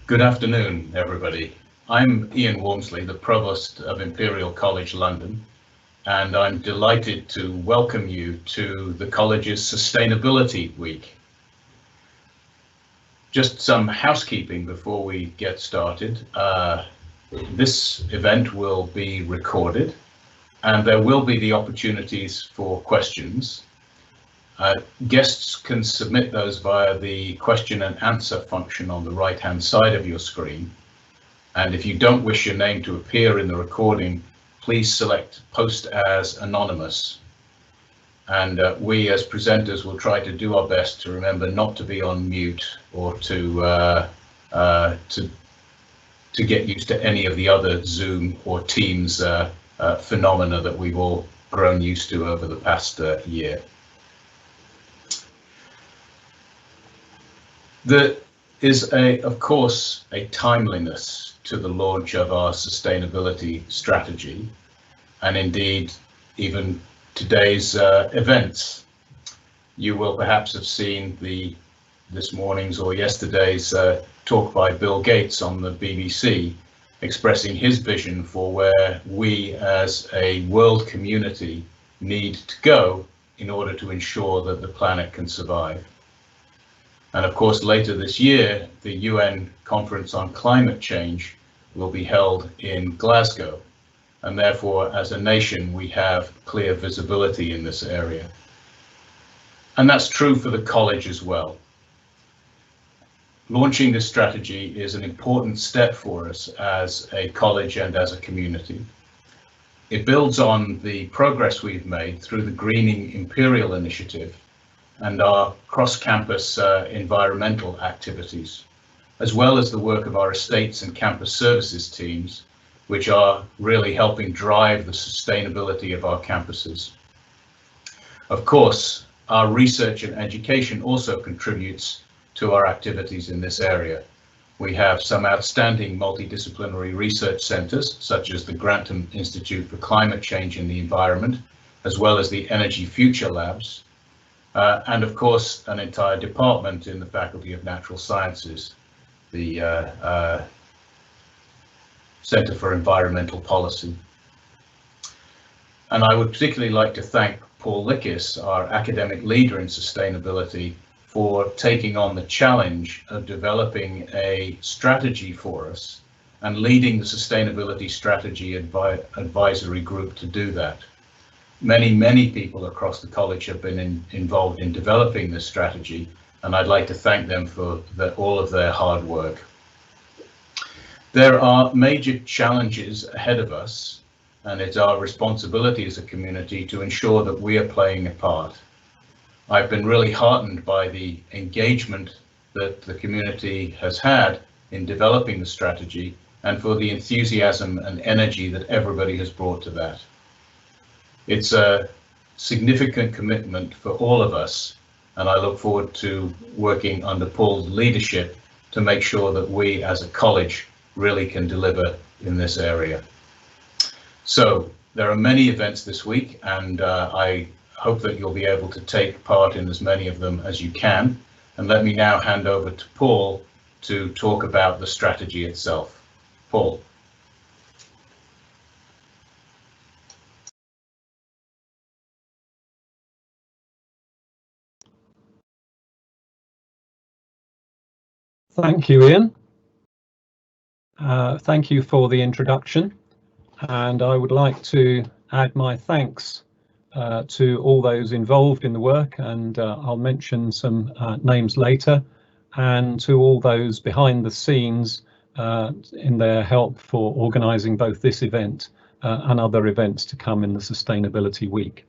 Good afternoon, everybody. I'm Ian Walmsley, the Provost of Imperial College London, and I'm delighted to welcome you to the college's Sustainability Week. Just some housekeeping before we get started. This event will be recorded, and there will be the opportunities for questions. Guests can submit those via the question and answer function on the right-hand side of your screen. And if you don't wish your name to appear in the recording, please select Post as Anonymous. And we as presenters will try to do our best to remember not to be on mute or to get used to any of the other Zoom or Teams phenomena that we've all grown used to over the past year. There is, of course, a timeliness to the launch of our sustainability strategy, and indeed even today's events. You will perhaps have seen this morning's or yesterday's talk by Bill Gates on the BBC, expressing his vision for where we as a world community need to go in order to ensure that the planet can survive. And of course, later this year, the UN Conference on Climate Change will be held in Glasgow. And therefore, as a nation, we have clear visibility in this area. And that's true for the college as well. Launching this strategy is an important step for us as a college and as a community. It builds on the progress we've made through the Greening Imperial Initiative and our cross-campus environmental activities, as well as the work of our estates and campus services teams, which are really helping drive the sustainability of our campuses. Of course, our research and education also contributes to our activities in this area. We have some outstanding multidisciplinary research centres, such as the Grantham Institute for Climate Change and the Environment, as well as the Energy Future Labs, and of course an entire department in the Faculty of Natural Sciences, the Centre for Environmental Policy. And I would particularly like to thank Paul Lickiss, our academic leader in sustainability, for taking on the challenge of developing a strategy for us and leading the Sustainability Strategy Advisory Group to do that. Many people across the college have been involved in developing this strategy, and I'd like to thank them for all of their hard work. There are major challenges ahead of us, and it's our responsibility as a community to ensure that we are playing a part. I've been really heartened by the engagement that the community has had in developing the strategy and for the enthusiasm and energy that everybody has brought to that. It's a significant commitment for all of us, and I look forward to working under Paul's leadership to make sure that we as a college really can deliver in this area. So there are many events this week, and I hope that you'll be able to take part in as many of them as you can. And let me now hand over to Paul to talk about the strategy itself. Paul. Thank you, Ian. Thank you for the introduction, and I would like to add my thanks to all those involved in the work, and I'll mention some names later, and to all those behind the scenes in their help for organising both this event and other events to come in the Sustainability Week.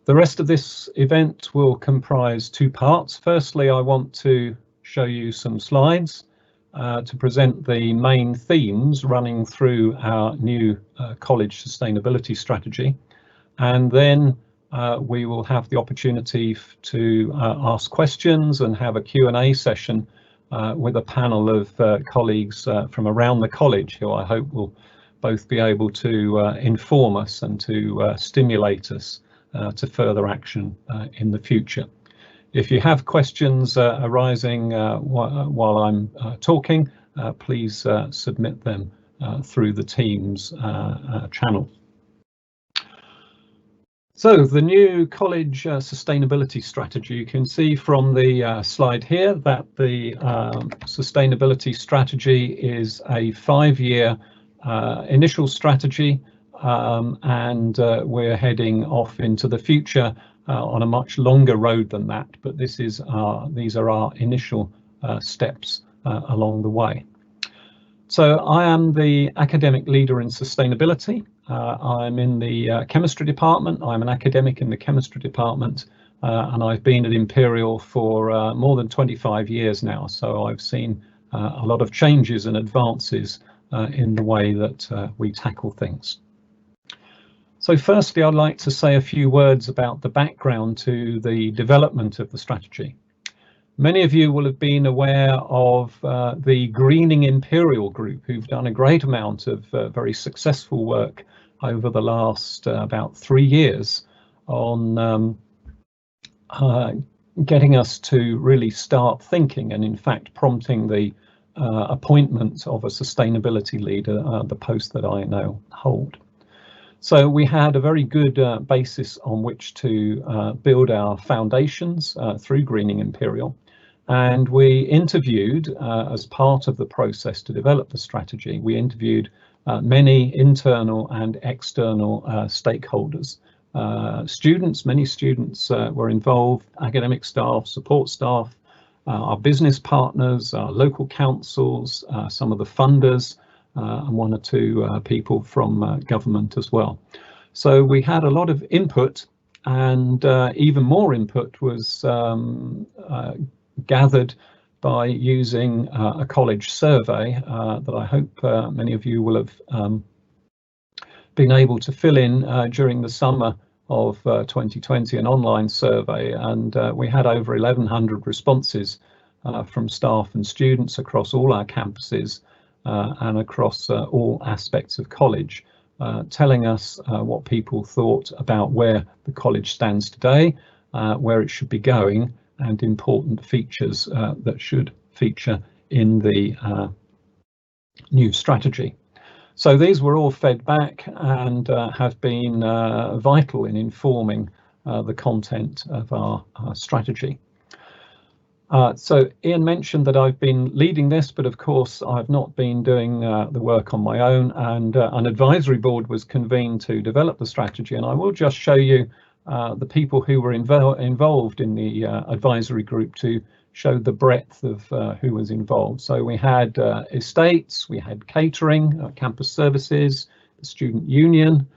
The rest of this event will comprise two parts. Firstly, I want to show you some slides to present the main themes running through our new college sustainability strategy, and then we will have the opportunity to ask questions and have a Q&A session with a panel of colleagues from around the college, who I hope will both be able to inform us and to stimulate us to further action in the future. If you have questions arising while I'm talking, please submit them through the Teams channel. So the new college sustainability strategy, you can see from the slide here that the sustainability strategy is a 5-year initial strategy, and we're heading off into the future on a much longer road than that, but these are our initial steps along the way. So I am the academic leader in sustainability. I'm in the chemistry department. I'm an academic in the chemistry department, and I've been at Imperial for more than 25 years now. So I've seen a lot of changes and advances in the way that we tackle things. So firstly, I'd like to say a few words about the background to the development of the strategy. Many of you will have been aware of the Greening Imperial group, who've done a great amount of very successful work over the last about 3 years on getting us to really start thinking, and in fact prompting the appointment of a sustainability leader, the post that I now hold. So we had a very good basis on which to build our foundations through Greening Imperial. And we interviewed, as part of the process to develop the strategy, we interviewed many internal and external stakeholders. Many students were involved, academic staff, support staff, our business partners, our local councils, some of the funders, and 1 or 2 people from government as well. So we had a lot of input, and even more input was gathered by using a college survey that I hope many of you will have been able to fill in during the summer of 2020, an online survey, and we had over 1,100 responses from staff and students across all our campuses and across all aspects of college, telling us what people thought about where the college stands today, where it should be going, and important features that should feature in the new strategy. So these were all fed back and have been vital in informing the content of our strategy. So Ian mentioned that I've been leading this, but of course I've not been doing the work on my own, and an advisory board was convened to develop the strategy, and I will just show you the people who were involved in the advisory group to show the breadth of who was involved. So we had estates, we had catering, campus services, the student union,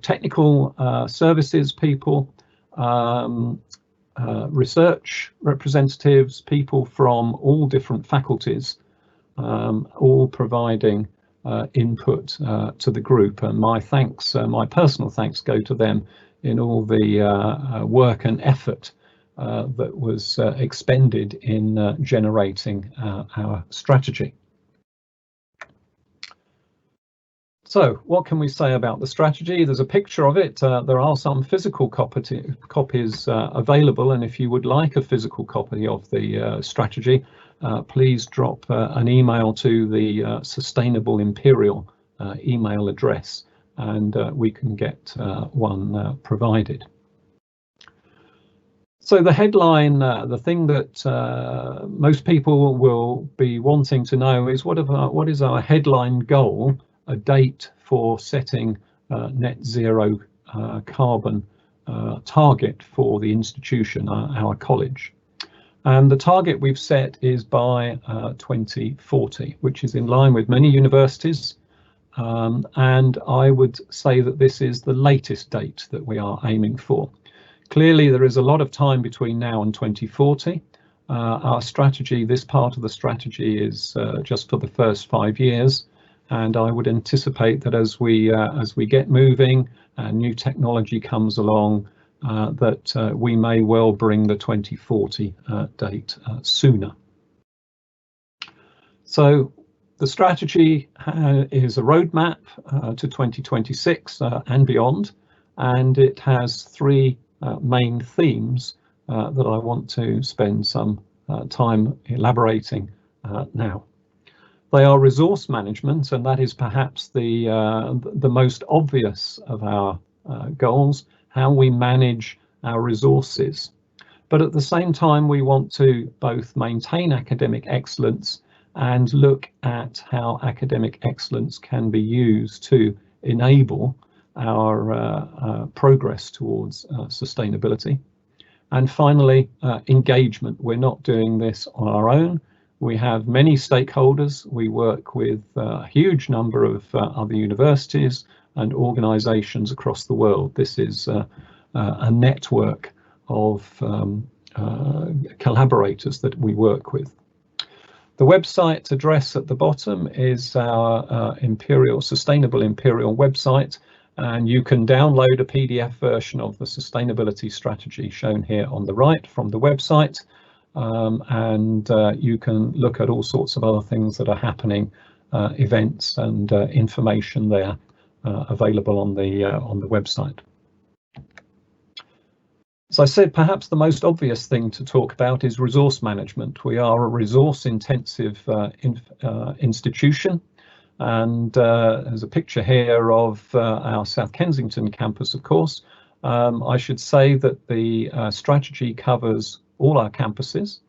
technical services people, research representatives, people from all different faculties, all providing input to the group. And my thanks, my personal thanks, go to them in all the work and effort that was expended in generating our strategy. So what can we say about the strategy? There's a picture of it. There are some physical copies available, and if you would like a physical copy of the strategy, please drop an email to the Sustainable Imperial email address, and we can get one provided. So the headline, the thing that most people will be wanting to know is what is our headline goal, a date for setting net zero carbon target for the institution, our college. And the target we've set is by 2040, which is in line with many universities. And I would say that this is the latest date that we are aiming for. Clearly, there is a lot of time between now and 2040. Our strategy, this part of the strategy, is just for the first 5 years. And I would anticipate that as we get moving and new technology comes along, that we may well bring the 2040 date sooner. So the strategy is a roadmap to 2026 and beyond, and it has 3 main themes that I want to spend some time elaborating now. They are resource management, and that is perhaps the most obvious of our goals, how we manage our resources. But at the same time, we want to both maintain academic excellence and look at how academic excellence can be used to enable our progress towards sustainability. And finally, engagement. We're not doing this on our own. We have many stakeholders. We work with a huge number of other universities and organisations across the world. This is a network of collaborators that we work with. The website address at the bottom is our Sustainable Imperial website, and you can download a PDF version of the sustainability strategy shown here on the right from the website. And you can look at all sorts of other things that are happening, events and information there available on the website. As I said, perhaps the most obvious thing to talk about is resource management. We are a resource-intensive institution, and there's a picture here of our South Kensington campus, of course. I should say that the strategy covers all our campuses,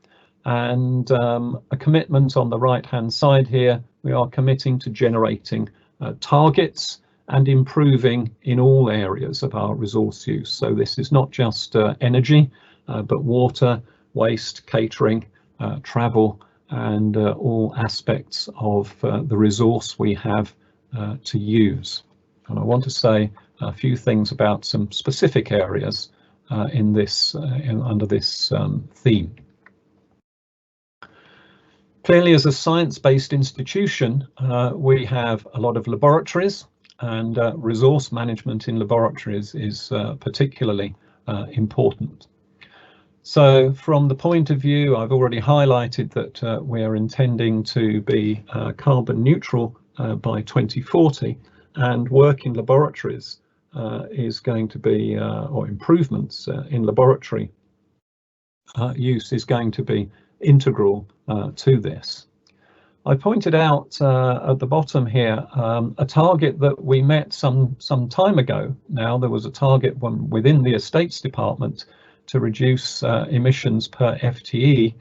and a commitment on the right-hand side here, we are committing to generating targets and improving in all areas of our resource use. So this is not just energy, but water, waste, catering, travel, and all aspects of the resource we have to use. And I want to say a few things about some specific areas in this under this theme. Clearly, as a science-based institution, we have a lot of laboratories, and resource management in laboratories is particularly important. So from the point of view, I've already highlighted that we are intending to be carbon neutral by 2040, and work in laboratories is going to be, or improvements in laboratory use is going to be integral to this. I pointed out at the bottom here a target that we met some time ago. Now, there was a target within the Estates Department to reduce emissions per FTE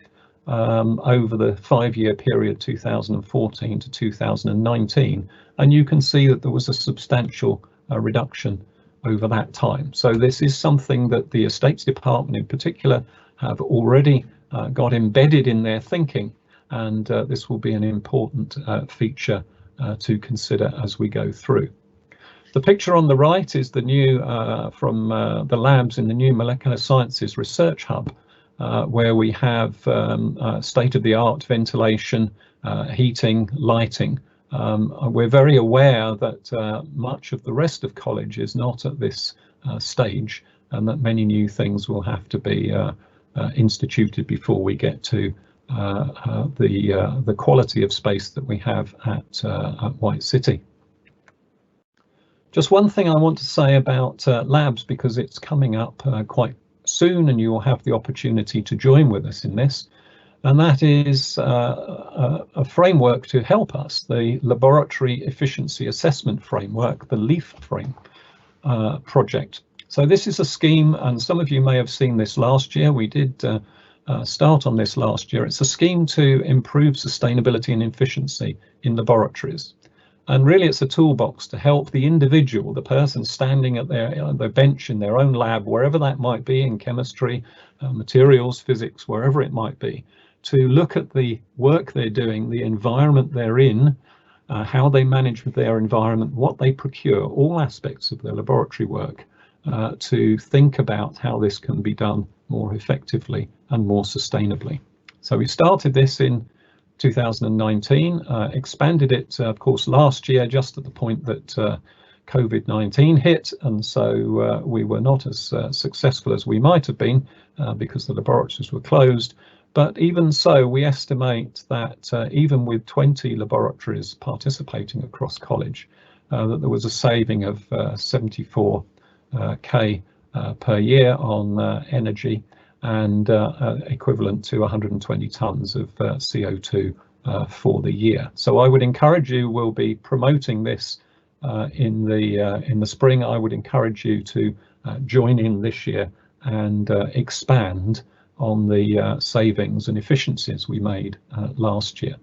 over the 5-year period 2014 to 2019, and you can see that there was a substantial reduction over that time. So this is something that the Estates Department in particular have already got embedded in their thinking, and this will be an important feature to consider as we go through. The picture on the right is the new from the labs in the new Molecular Sciences Research Hub, where we have state-of-the-art ventilation, heating, lighting. We're very aware that much of the rest of college is not at this stage, and that many new things will have to be instituted before we get to the quality of space that we have at White City. Just one thing I want to say about labs, because it's coming up quite soon and you will have the opportunity to join with us in this, and that is a framework to help us, the Laboratory Efficiency Assessment Framework, the LEAF project. So this is a scheme, and some of you may have seen this last year. We did start on this last year. It's a scheme to improve sustainability and efficiency in laboratories. And really it's a toolbox to help the individual, the person standing at their bench in their own lab, wherever that might be, in chemistry, materials, physics, wherever it might be, to look at the work they're doing, the environment they're in, how they manage their environment, what they procure, all aspects of their laboratory work, to think about how this can be done more effectively and more sustainably. So we started this in 2019, expanded it, of course, last year, just at the point that COVID-19 hit, and so we were not as successful as we might have been because the laboratories were closed. But even so, we estimate that even with 20 laboratories participating across college, that there was a saving of 74K per year on energy, and equivalent to 120 tonnes of CO2 for the year. So I would encourage you, we'll be promoting this in the spring. I would encourage you to join in this year and expand on the savings and efficiencies we made last year.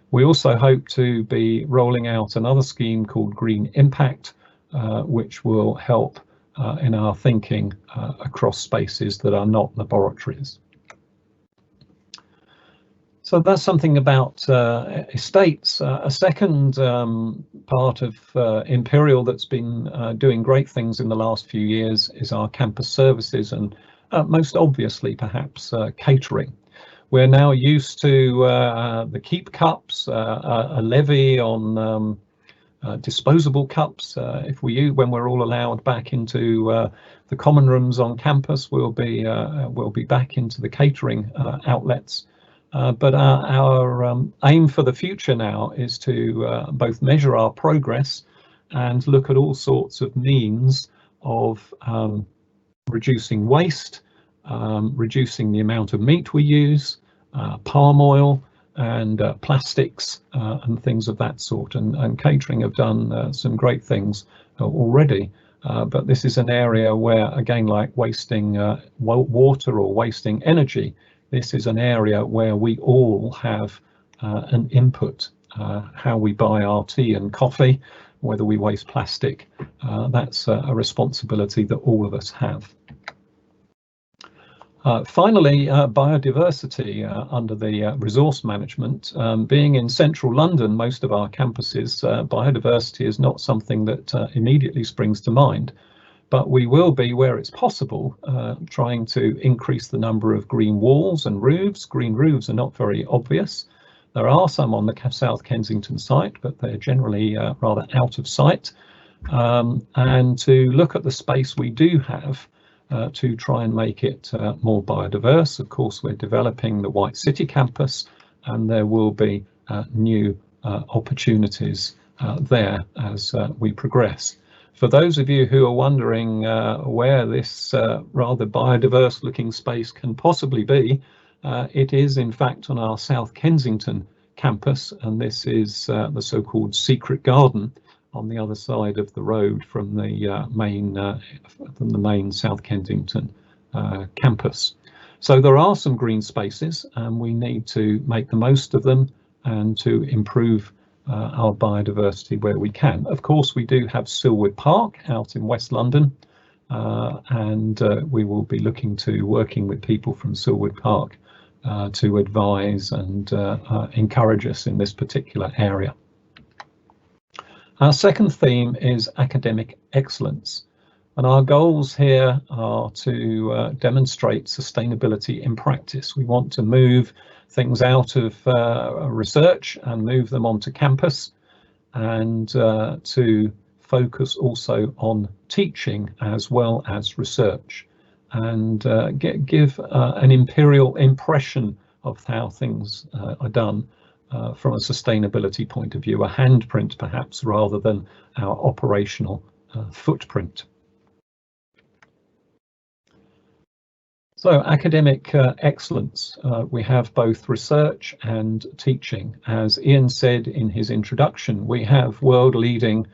We also hope to be rolling out another scheme called Green Impact, which will help in our thinking across spaces that are not laboratories. So that's something about estates. A second part of Imperial that's been doing great things in the last few years is our campus services, and most obviously perhaps catering. We're now used to the keep cups, a levy on disposable cups. When we're all allowed back into the common rooms on campus, we'll be back into the catering outlets. But our aim for the future now is to both measure our progress and look at all sorts of means of reducing waste, reducing the amount of meat we use, palm oil and plastics and things of that sort. And catering have done some great things already. But this is an area where, again, like wasting water or wasting energy, this is an area where we all have an input. How we buy our tea and coffee, whether we waste plastic, that's a responsibility that all of us have. Finally, biodiversity under the resource management. Being in central London, most of our campuses, biodiversity is not something that immediately springs to mind, but we will be, where it's possible, trying to increase the number of green walls and roofs. Green roofs are not very obvious. There are some on the South Kensington site, but they're generally rather out of sight. And to look at the space we do have to try and make it more biodiverse. Of course, we're developing the White City campus, and there will be new opportunities there as we progress. For those of you who are wondering where this rather biodiverse looking space can possibly be, it is in fact on our South Kensington campus, and this is the so-called secret garden on the other side of the road from the main South Kensington campus. So there are some green spaces, and we need to make the most of them and to improve our biodiversity where we can. Of course, we do have Silwood Park out in West London, and we will be looking to working with people from Silwood Park to advise and encourage us in this particular area. Our second theme is academic excellence, and our goals here are to demonstrate sustainability in practice. We want to move things out of research and move them onto campus, and to focus also on teaching as well as research, and give an imperial impression of how things are done from a sustainability point of view, a handprint perhaps rather than our operational footprint. So academic excellence, we have both research and teaching. As Ian said in his introduction, we have world-leading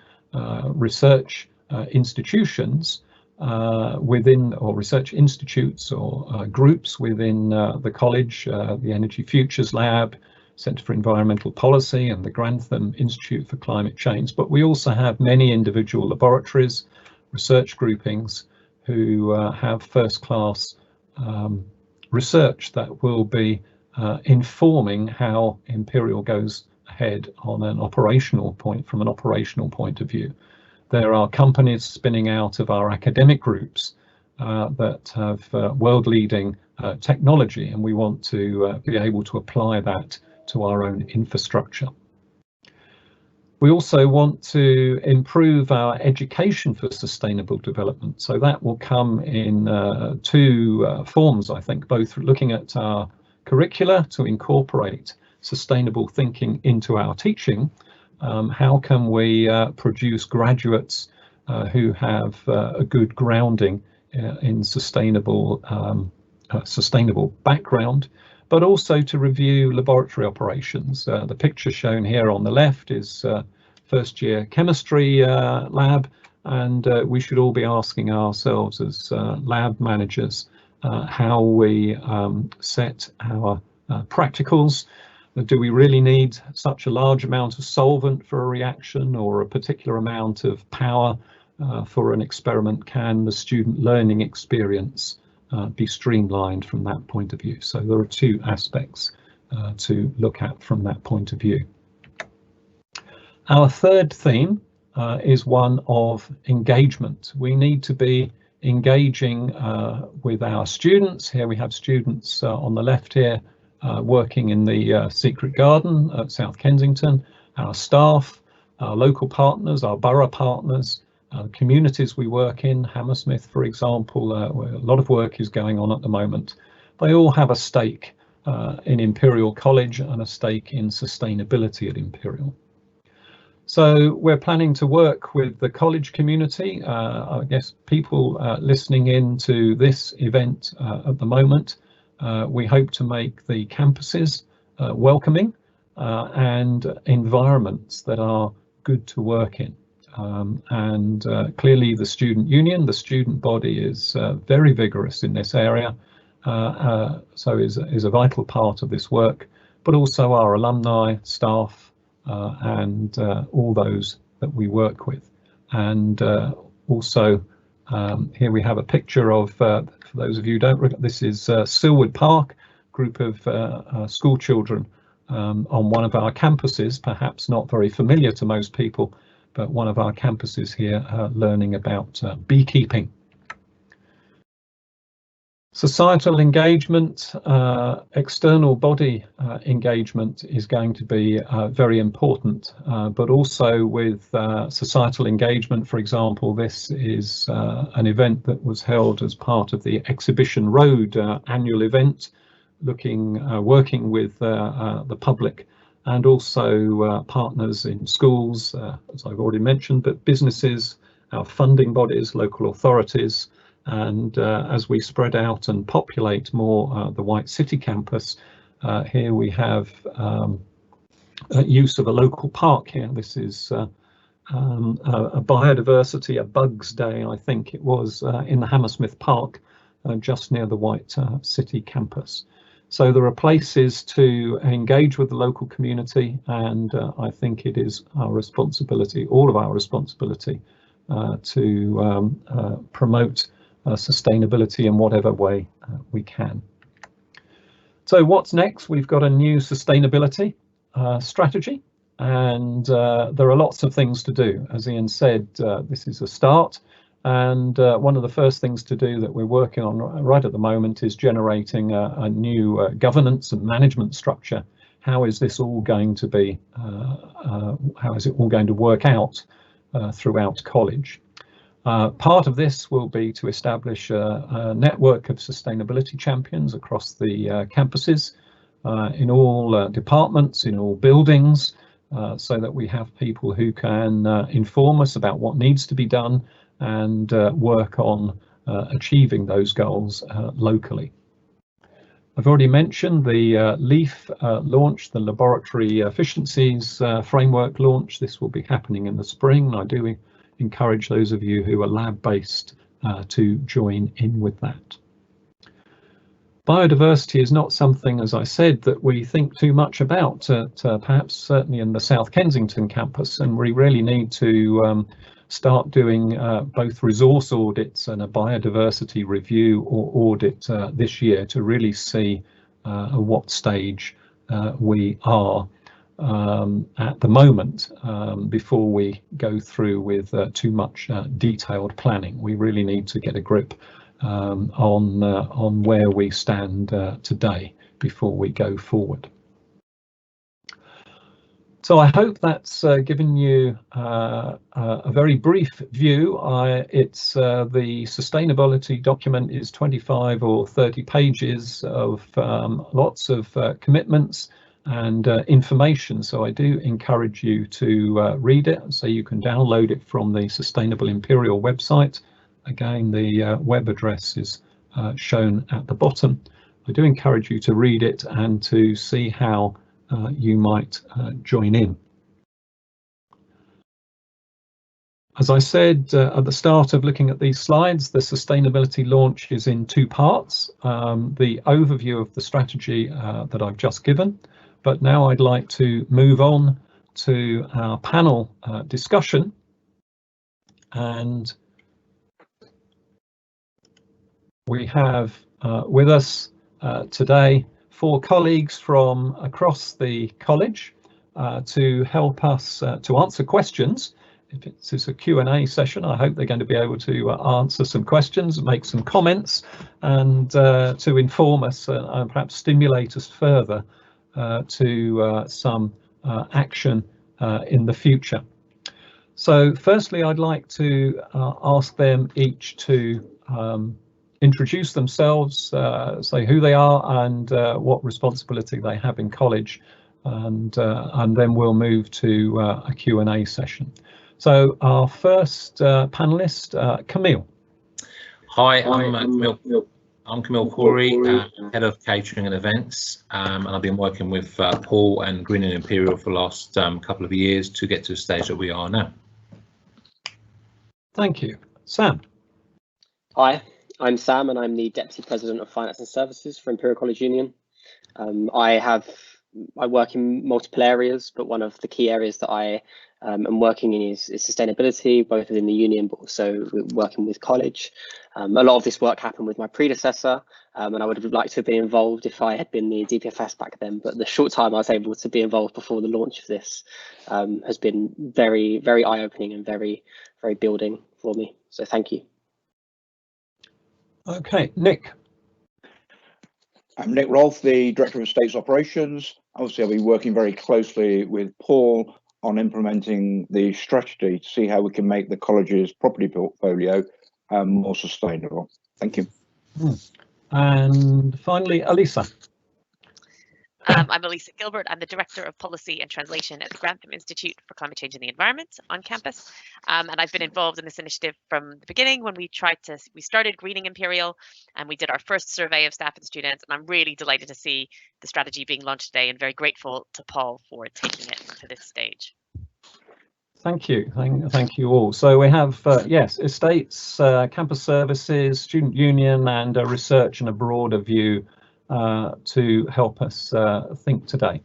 research institutions within, or research institutes or groups within the college, the Energy Futures Lab, Centre for Environmental Policy and the Grantham Institute for Climate Change. But we also have many individual laboratories, research groupings who have first-class research that will be informing how Imperial goes ahead on an operational point, from an operational point of view. There are companies spinning out of our academic groups that have world-leading technology, and we want to be able to apply that to our own infrastructure. We also want to improve our education for sustainable development. So that will come in two forms, I think, both looking at our curricula to incorporate sustainable thinking into our teaching. How can we produce graduates who have a good grounding in sustainable sustainable background, but also to review laboratory operations. The picture shown here on the left is first year chemistry lab, and we should all be asking ourselves as lab managers how we set our practicals. Do we really need such a large amount of solvent for a reaction, or a particular amount of power for an experiment? Can the student learning experience be streamlined from that point of view? So there are two aspects to look at from that point of view. Our third theme is one of engagement. We need to be engaging with our students. Here we have students on the left here working in the Secret Garden at South Kensington, our staff, our local partners, our borough partners, communities we work in, Hammersmith, for example, where a lot of work is going on at the moment. They all have a stake in Imperial College and a stake in sustainability at Imperial. So we're planning to work with the college community. I guess people listening in to this event at the moment, we hope to make the campuses welcoming and environments that are good to work in. Clearly the student union, the student body, is very vigorous in this area, so is a vital part of this work, but also our alumni, staff, and all those that we work with. And also here we have a picture of, for those of you who don't, this is Silwood Park, group of school children on one of our campuses, perhaps not very familiar to most people, but one of our campuses here learning about beekeeping. Societal engagement, external body engagement is going to be very important, but also with societal engagement, for example, this is an event that was held as part of the Exhibition Road annual event, working with the public and also partners in schools, as I've already mentioned, but businesses, our funding bodies, local authorities. And as we spread out and populate more the White City campus, here we have use of a local park here. This is a biodiversity, a bugs day, I think it was, in the Hammersmith Park, just near the White City campus. So there are places to engage with the local community, and I think it is our responsibility, all of our responsibility, to promote sustainability in whatever way we can. So what's next? We've got a new sustainability strategy, and there are lots of things to do. As Ian said, this is a start, and one of the first things to do that we're working on right at the moment is generating a new governance and management structure. How is this all going to be, how is it all going to work out throughout college? Part of this will be to establish a network of sustainability champions across the campuses, in all departments, in all buildings, so that we have people who can inform us about what needs to be done and work on achieving those goals locally. I've already mentioned the LEAF launch, the Laboratory Efficiencies Framework launch. This will be happening in the spring. I do encourage those of you who are lab-based to join in with that. Biodiversity is not something, as I said, that we think too much about, perhaps certainly in the South Kensington campus, and we really need to start doing both resource audits and a biodiversity review or audit this year to really see at what stage we are at the moment before we go through with too much detailed planning. We really need to get a grip on where we stand today before we go forward. So I hope that's given you a very brief view. It's the sustainability document is 25 or 30 pages of lots of commitments and information, so I do encourage you to read it. So you can download it from the Sustainable Imperial website. Again, the web address is shown at the bottom. I do encourage you to read it and to see how you might join in. As I said at the start of looking at these slides, the sustainability launch is in two parts. The overview of the strategy that I've just given, but now I'd like to move on to our panel discussion. And we have with us today 4 colleagues from across the college to help us to answer questions. If it's a Q&A session, I hope they're going to be able to answer some questions, make some comments, and to inform us and perhaps stimulate us further to some action in the future. So firstly, I'd like to ask them each to introduce themselves, say who they are and what responsibility they have in college, and then we'll move to a Q&A session. So our first panelist, Camille. Hi, I'm Camille Corey, Head of Catering and Events, and I've been working with Paul and Green and Imperial for the last couple of years to get to the stage that we are now. Thank you. Sam. Hi, I'm Sam and I'm the Deputy President of Finance and Services for Imperial College Union. I work in multiple areas, but one of the key areas that I am working in is sustainability, both within the union, but also working with college. A lot of this work happened with my predecessor, and I would have liked to have been involved if I had been the DPFS back then, but the short time I was able to be involved before the launch of this has been very, very eye-opening and very, very building for me. So thank you. Okay, Nick. I'm Nick Rolfe, the Director of Estates Operations. Obviously, I'll be working very closely with Paul on implementing the strategy to see how we can make the college's property portfolio more sustainable. Thank you. And finally, Elisa. I'm Elisa Gilbert. I'm the Director of Policy and Translation at the Grantham Institute for Climate Change and the Environment on campus. And I've been involved in this initiative from the beginning when we started Greening Imperial and we did our first survey of staff and students. And I'm really delighted to see the strategy being launched today and very grateful to Paul for taking it to this stage. Thank you. Thank you all. So we have, yes, estates, campus services, student union, and research and a broader view to help us think today.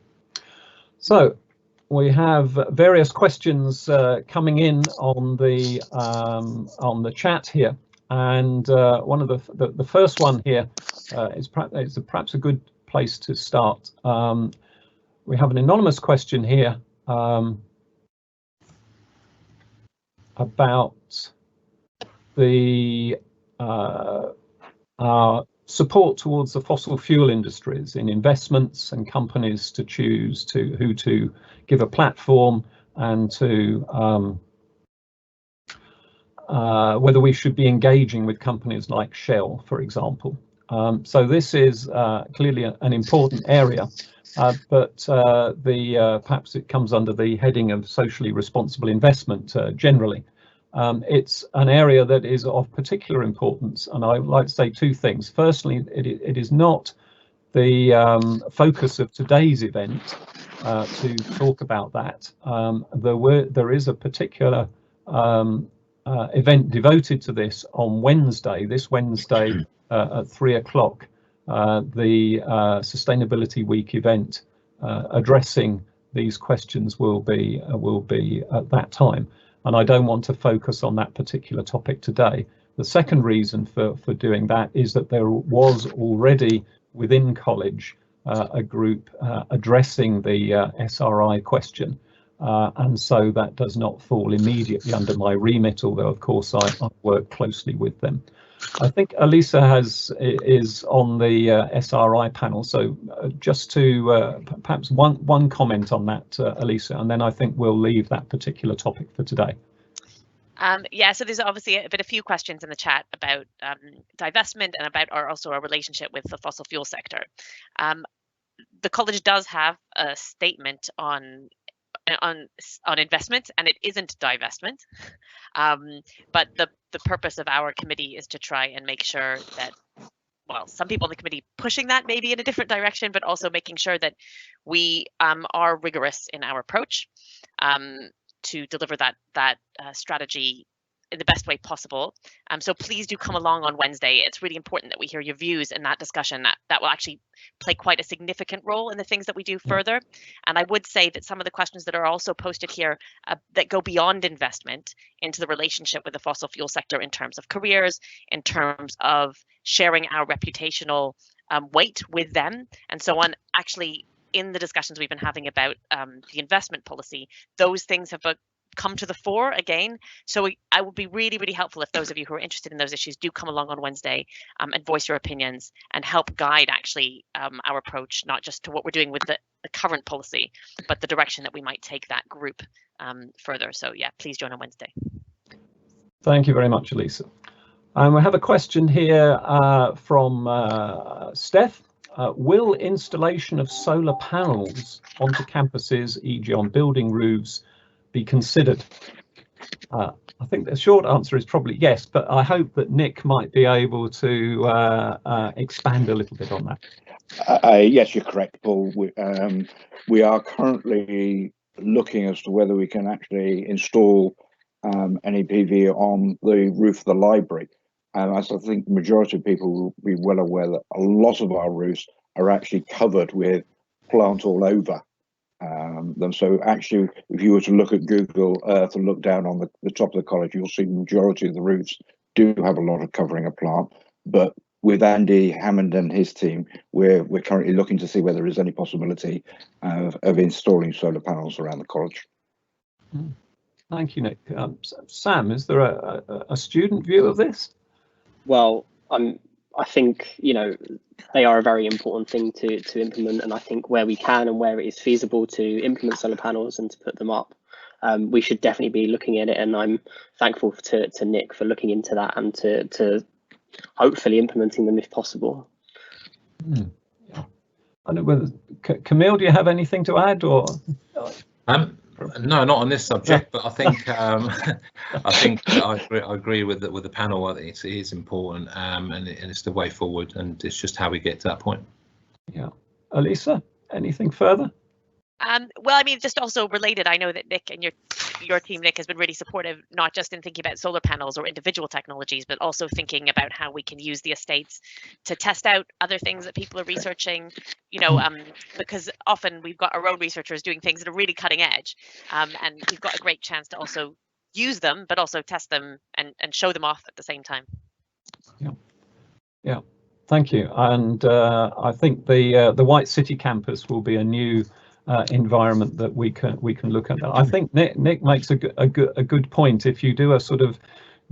So we have various questions coming in on the chat here, and one of the first one here is perhaps a good place to start. We have an anonymous question here about the our support towards the fossil fuel industries in investments and companies to choose who to give a platform and to whether we should be engaging with companies like Shell, for example. So this is clearly an important area, but perhaps it comes under the heading of socially responsible investment generally. It's an area that is of particular importance, and I would like to say two things. Firstly, it is not the focus of today's event to talk about that. There is a particular event devoted to this on Wednesday, this Wednesday at 3 o'clock, the Sustainability Week event addressing these questions will be at that time. And I don't want to focus on that particular topic today. The second reason for doing that is that there was already within college a group addressing the SRI question. And so that does not fall immediately under my remit, although of course I work closely with them. I think Elisa is on the SRI panel, so just to perhaps one comment on that, Elisa, and then I think we'll leave that particular topic for today. Yeah, so there's obviously a few questions in the chat about divestment and about also our relationship with the fossil fuel sector. The college does have a statement on investment, and it isn't divestment, but the purpose of our committee is to try and make sure that well, some people in the committee pushing that maybe in a different direction, but also making sure that we are rigorous in our approach to deliver that strategy in the best way possible. So please do come along on Wednesday. It's really important that we hear your views in that discussion. That will actually play quite a significant role in the things that we do further. And I would say that some of the questions that are also posted here that go beyond investment into the relationship with the fossil fuel sector in terms of careers, in terms of sharing our reputational weight with them and so on. Actually, in the discussions we've been having about the investment policy, those things have come to the fore again. So I would be really, really helpful if those of you who are interested in those issues do come along on Wednesday and voice your opinions and help guide actually our approach, not just to what we're doing with the current policy, but the direction that we might take that group further. So yeah, please join on Wednesday. Thank you very much, Elisa. We have a question here from Steph. Will installation of solar panels onto campuses, e.g. on building roofs, be considered? I think the short answer is probably yes, but I hope that Nick might be able to expand a little bit on that. Yes, you're correct, Paul. We are currently looking as to whether we can actually install any PV on the roof of the library. As I think the majority of people will be well aware that a lot of our roofs are actually covered with plant all over them. So actually, if you were to look at Google Earth and look down on the top of the college, you'll see the majority of the roofs do have a lot of covering of plant. But with Andy Hammond and his team, we're currently looking to see whether there is any possibility of installing solar panels around the college. Thank you, Nick. Sam, is there a student view of this? Well, I think, you know, they are a very important thing to implement, and I think where we can and where it is feasible to implement solar panels and to put them up, we should definitely be looking at it. And I'm thankful to Nick for looking into that and to hopefully implementing them if possible. Yeah. I don't know whether Camille, do you have anything to add, or? No, not on this subject, but I think I agree with the panel. I think it is important, and it's the way forward, and it's just how we get to that point. Yeah, Elisa, anything further? Well, I mean, just also related, I know that Nick and your team, Nick, has been really supportive, not just in thinking about solar panels or individual technologies, but also thinking about how we can use the estates to test out other things that people are researching, you know, because often we've got our own researchers doing things that are really cutting edge, and we've got a great chance to also use them, but also test them and show them off at the same time. Yeah, thank you. And I think the White City campus will be a new environment that we can look at. I think Nick makes a good point. If you do a sort of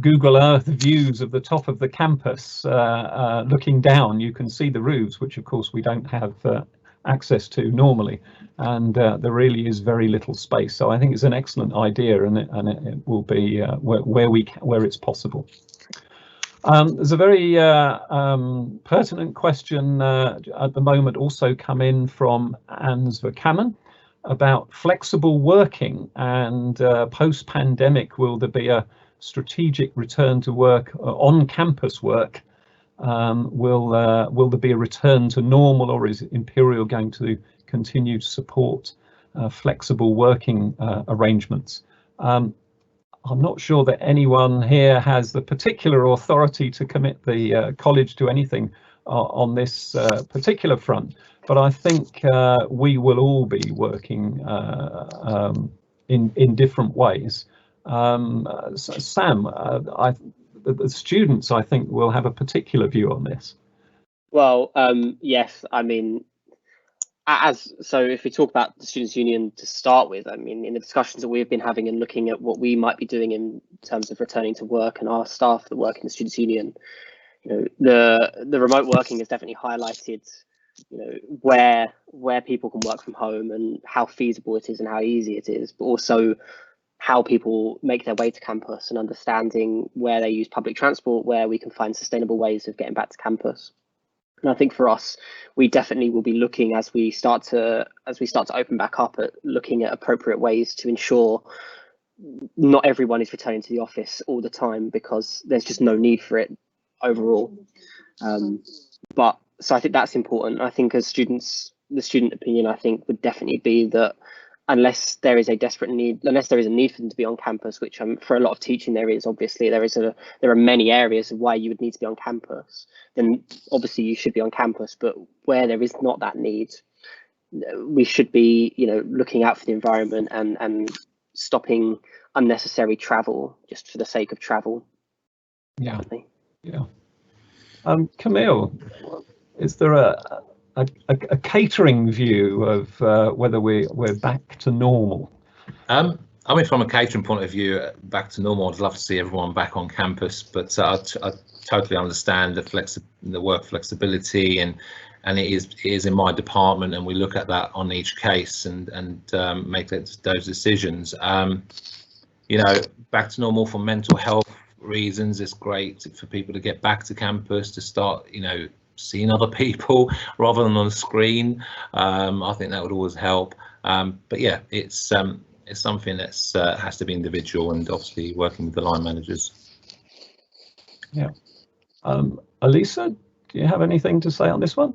Google Earth views of the top of the campus, looking down, you can see the roofs, which of course we don't have access to normally, and there really is very little space. So I think it's an excellent idea, and it will be where it's possible. There's a very pertinent question at the moment also come in from Ans Verkamen about flexible working and post-pandemic, will there be a strategic return to work, on-campus work? Will there be a return to normal, or is Imperial going to continue to support flexible working arrangements? I'm not sure that anyone here has the particular authority to commit the college to anything on this particular front, but I think we will all be working in different ways. Sam, the students, I think, will have a particular view on this. Well, yes, I mean, so if we talk about the Students' Union to start with, I mean, in the discussions that we've been having and looking at what we might be doing in terms of returning to work and our staff that work in the Students' Union, you know, the remote working has definitely highlighted, you know, where people can work from home and how feasible it is and how easy it is, but also how people make their way to campus and understanding where they use public transport, where we can find sustainable ways of getting back to campus. And I think for us, we definitely will be looking as we start to open back up at looking at appropriate ways to ensure not everyone is returning to the office all the time, because there's just no need for it overall. But so I think that's important. I think as students, the student opinion, I think, would definitely be that unless there is a desperate need, unless there is a need for them to be on campus, which for a lot of teaching there is, obviously there are many areas of why you would need to be on campus, then obviously you should be on campus. But where there is not that need, we should be, looking out for the environment and stopping unnecessary travel just for the sake of travel. Yeah. Definitely. Yeah. Camille, is there a catering view of whether we're back to normal? I mean, from a catering point of view, back to normal, I'd love to see everyone back on campus, but I totally understand the work flexibility, and it is in my department, and we look at that on each case and make those decisions. Back to normal for mental health reasons. It's great for people to get back to campus, to start, seeing other people rather than on a screen. I think that would always help. But yeah, it's something that's has to be individual, and obviously working with the line managers. Yeah. Elisa, do you have anything to say on this one?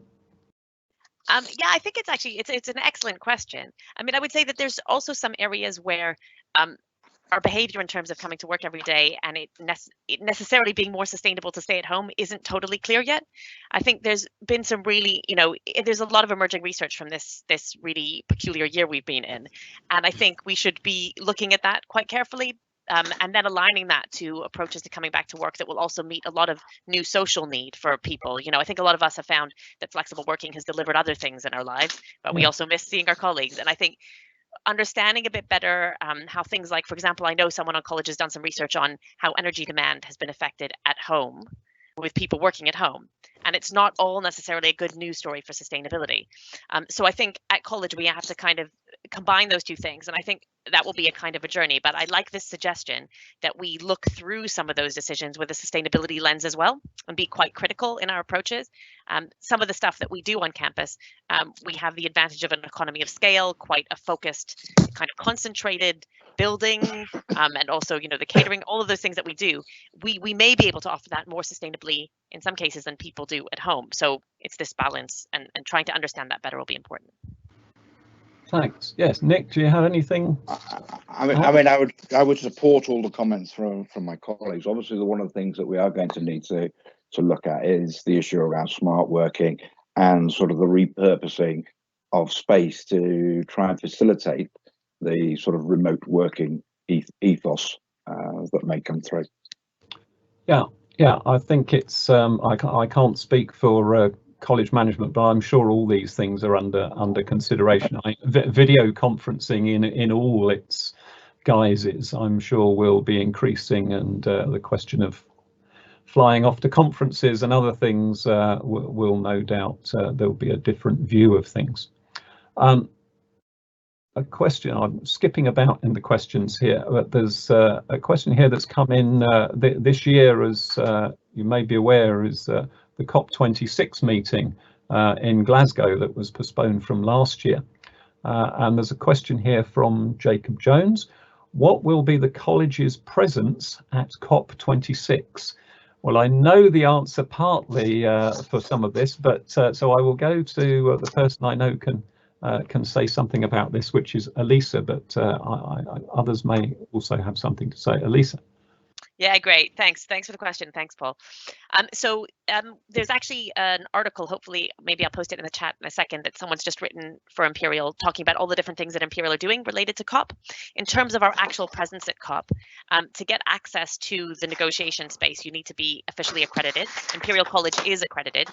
Yeah, I think it's an excellent question. I mean, I would say that there's also some areas where our behavior in terms of coming to work every day and it necessarily being more sustainable to stay at home isn't totally clear yet. I think there's been some really, there's a lot of emerging research from this really peculiar year we've been in. And I think we should be looking at that quite carefully, and then aligning that to approaches to coming back to work that will also meet a lot of new social need for people. I think a lot of us have found that flexible working has delivered other things in our lives, but we also miss seeing our colleagues. And I think understanding a bit better how things like, for example, I know someone on college has done some research on how energy demand has been affected at home with people working at home. And it's not all necessarily a good news story for sustainability. So I think at college we have to kind of combine those two things. And I think that will be a kind of a journey. But I like this suggestion that we look through some of those decisions with a sustainability lens as well, and be quite critical in our approaches. Some of the stuff that we do on campus, we have the advantage of an economy of scale, quite a focused, kind of concentrated building, and also, the catering, all of those things that we do, we may be able to offer that more sustainably in some cases than people do at home. So it's this balance, and trying to understand that better will be important. Thanks. Yes, Nick, do you have anything? I would support all the comments from my colleagues. Obviously, one of the things that we are going to need to look at is the issue around smart working and sort of the repurposing of space to try and facilitate the sort of remote working ethos that may come through. Yeah, I think it's I can't speak for college management, but I'm sure all these things are under consideration. Video conferencing in all its guises, I'm sure, will be increasing, and the question of flying off to conferences and other things will no doubt there'll be a different view of things. A question, I'm skipping about in the questions here, but there's a question here that's come in this year, as you may be aware, is the COP26 meeting in Glasgow that was postponed from last year. And there's a question here from Jacob Jones. What will be the college's presence at COP26? Well, I know the answer partly for some of this, but so I will go to the person I know can say something about this, which is Elisa, but others may also have something to say. Elisa. Yeah, great. Thanks for the question. Thanks, Paul. So there's actually an article, hopefully, maybe I'll post it in the chat in a second, that someone's just written for Imperial, talking about all the different things that Imperial are doing related to COP. In terms of our actual presence at COP, to get access to the negotiation space, you need to be officially accredited. Imperial College is accredited.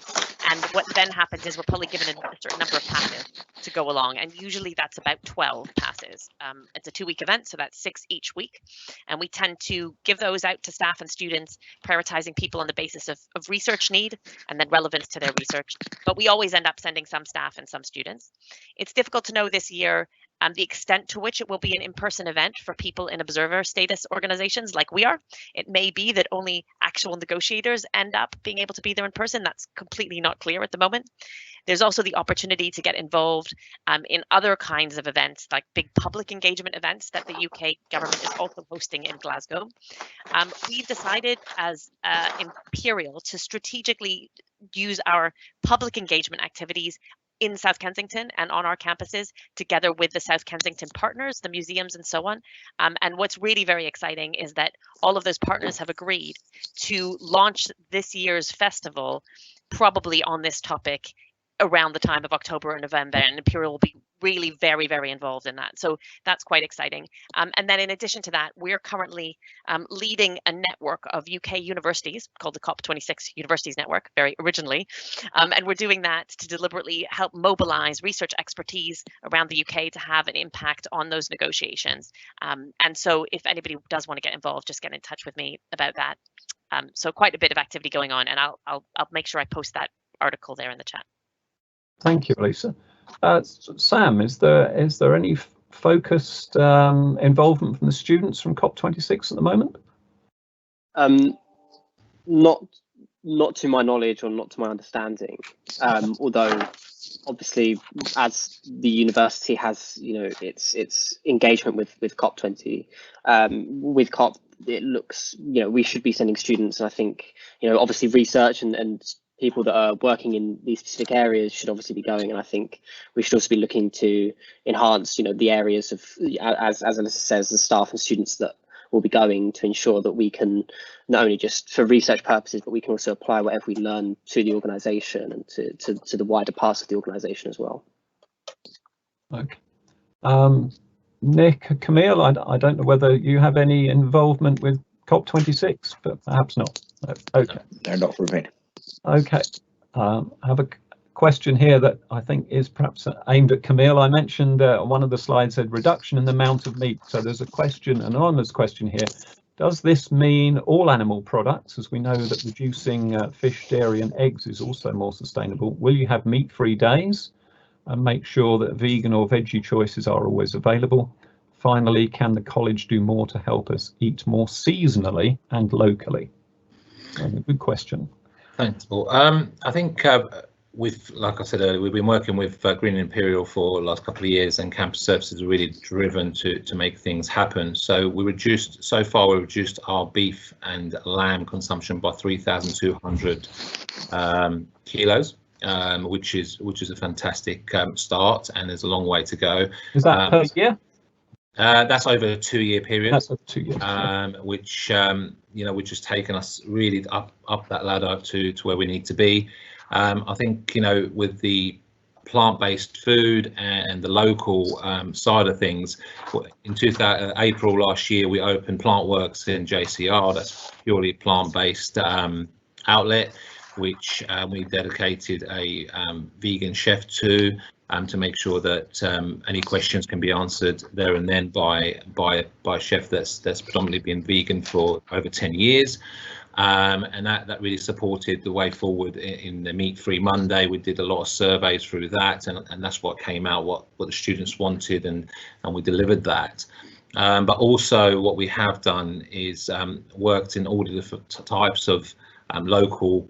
And what then happens is we're probably given a certain number of passes to go along. And usually that's about 12 passes. It's a 2-week event, so that's 6 each week. And we tend to give those out to staff and students, prioritizing people on the basis of research need and then relevance to their research. But we always end up sending some staff and some students. It's difficult to know this year the extent to which it will be an in-person event for people in observer status organizations like we are. It may be that only actual negotiators end up being able to be there in person. That's completely not clear at the moment. There's also the opportunity to get involved in other kinds of events, like big public engagement events that the UK government is also hosting in Glasgow. We've decided as Imperial to strategically use our public engagement activities in South Kensington and on our campuses, together with the South Kensington partners, the museums and so on. And what's really very exciting is that all of those partners have agreed to launch this year's festival probably on this topic around the time of October or November, and Imperial will be really very, very involved in that. So that's quite exciting. And then in addition to that, we're currently leading a network of UK universities called the COP26 Universities Network, very originally. And we're doing that to deliberately help mobilize research expertise around the UK to have an impact on those negotiations. And so if anybody does want to get involved, just get in touch with me about that. So quite a bit of activity going on, and I'll make sure I post that article there in the chat. Thank you, Lisa. Sam, is there any focused involvement from the students from COP26 at the moment? Not to my knowledge or not to my understanding. Although obviously, as the university has, its engagement with COP20, with COP, it looks, we should be sending students, and I think, obviously research and people that are working in these specific areas should obviously be going, and I think we should also be looking to enhance, the areas of, as Alyssa says, the staff and students that will be going, to ensure that we can not only just for research purposes, but we can also apply whatever we learn to the organisation and to the wider parts of the organisation as well. Okay. Nick, Camille, I don't know whether you have any involvement with COP26, but perhaps not. No. Okay. No, not for me. Okay, I have a question here that I think is perhaps aimed at Camille. I mentioned one of the slides said reduction in the amount of meat. So there's a question, an anonymous question here. Does this mean all animal products, as we know that reducing fish, dairy and eggs is also more sustainable? Will you have meat-free days and make sure that vegan or veggie choices are always available? Finally, can the college do more to help us eat more seasonally and locally? Good question. Thanks, Paul. I think like I said earlier, we've been working with Green and Imperial for the last couple of years, and campus services are really driven to make things happen. So we reduced our beef and lamb consumption by 3,200 kilos, which is a fantastic start, and there's a long way to go. Is that per year? That's over a 2-year period. That's over 2 years. Which has taken us really up that ladder to where we need to be. I think, with the plant-based food and the local side of things, in April last year, we opened Plantworks in JCR. That's purely plant-based outlet, which we dedicated a vegan chef to make sure that any questions can be answered there and then by a chef that's predominantly been vegan for over 10 years. And that really supported the way forward in the Meat-Free Monday. We did a lot of surveys through that, and that's what came out, what the students wanted, and we delivered that. But also what we have done is worked in all the different types of local